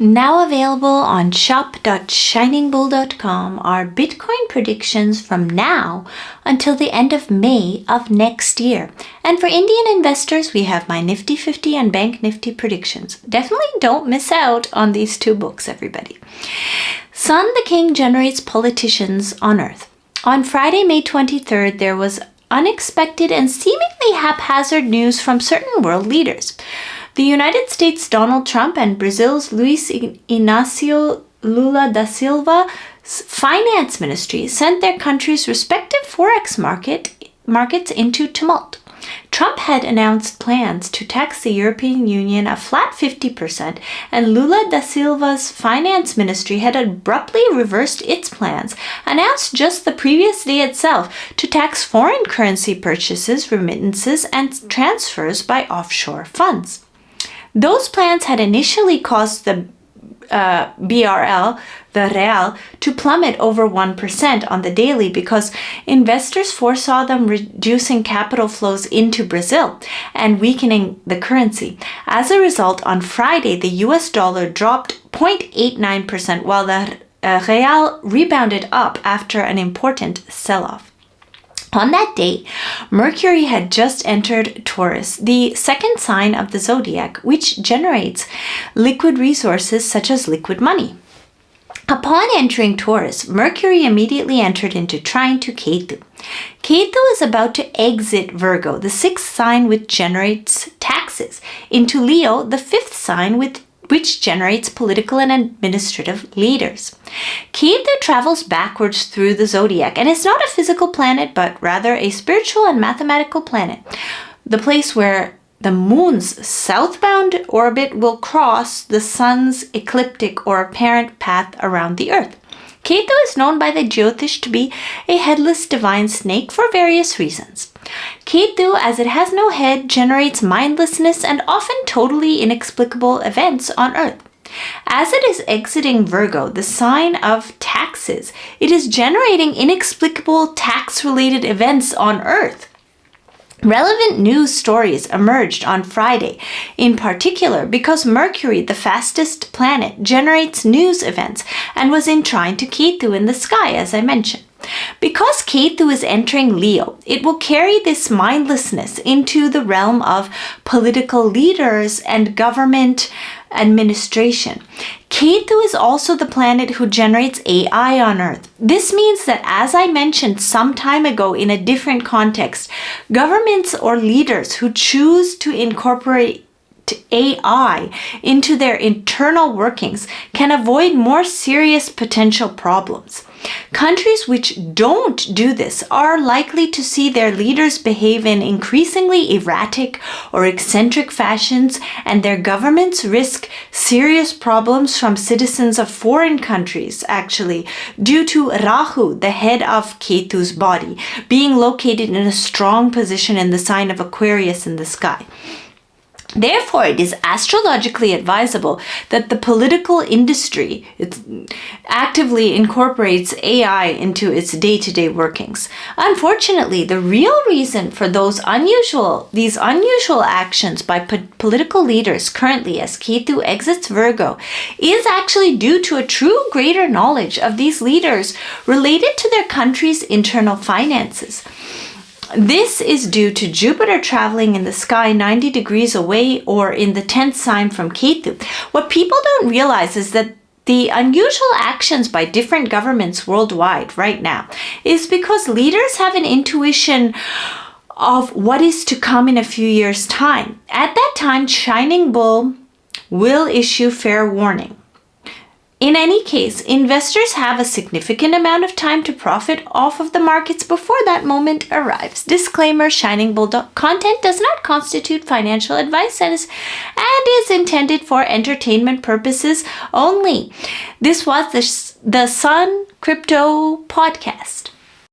Now available on shop.shiningbull.com are Bitcoin predictions from now until the end of May of next year. And for Indian investors, we have my Nifty 50 and Bank Nifty predictions. Definitely don't miss out on these two books, everybody. Sun the King generates politicians on Earth. On Friday, May 23rd, there was unexpected and seemingly haphazard news from certain world leaders. The United States' Donald Trump and Brazil's Luiz Inácio Lula da Silva's finance ministry sent their countries' respective forex markets into tumult. Trump had announced plans to tax the European Union a flat 50%, and Lula da Silva's finance ministry had abruptly reversed its plans, announced just the previous day itself, to tax foreign currency purchases, remittances, and transfers by offshore funds. Those plans had initially caused the BRL, the real, to plummet over 1% on the daily because investors foresaw them reducing capital flows into Brazil and weakening the currency. As a result, on Friday, the US dollar dropped 0.89% while the real rebounded up after an important sell-off. On that day, Mercury had just entered Taurus, the second sign of the zodiac, which generates liquid resources such as liquid money. Upon entering Taurus, Mercury immediately entered into trine to Ketu. Ketu is about to exit Virgo, the sixth sign which generates taxes, into Leo, the fifth sign which generates political and administrative leaders. Ketu travels backwards through the zodiac and is not a physical planet, but rather a spiritual and mathematical planet, the place where the moon's southbound orbit will cross the sun's ecliptic or apparent path around the earth. Ketu is known by the Jyotish to be a headless divine snake for various reasons. Ketu, as it has no head, generates mindlessness and often totally inexplicable events on Earth. As it is exiting Virgo, the sign of taxes, it is generating inexplicable tax-related events on Earth. Relevant news stories emerged on Friday, in particular because Mercury, the fastest planet, generates news events and was in trine to Ketu in the sky, as I mentioned. Because Ketu is entering Leo, it will carry this mindlessness into the realm of political leaders and government administration. Ketu is also the planet who generates AI on Earth. This means that, as I mentioned some time ago in a different context, governments or leaders who choose to incorporate AI into their internal workings can avoid more serious potential problems. Countries which don't do this are likely to see their leaders behave in increasingly erratic or eccentric fashions, and their governments risk serious problems from citizens of foreign countries, actually, due to Rahu, the head of Ketu's body, being located in a strong position in the sign of Aquarius in the sky. Therefore, it is astrologically advisable that the political industry actively incorporates AI into its day-to-day workings. Unfortunately, the real reason for these unusual actions by political leaders currently as Ketu exits Virgo is actually due to a true greater knowledge of these leaders related to their country's internal finances. This is due to Jupiter traveling in the sky 90 degrees away or in the 10th sign from Ketu. What people don't realize is that the unusual actions by different governments worldwide right now is because leaders have an intuition of what is to come in a few years' time. At that time, Shining Bull will issue fair warning. In any case, investors have a significant amount of time to profit off of the markets before that moment arrives. Disclaimer: Shining Bull content does not constitute financial advice and is intended for entertainment purposes only. This was the Sun Crypto Podcast.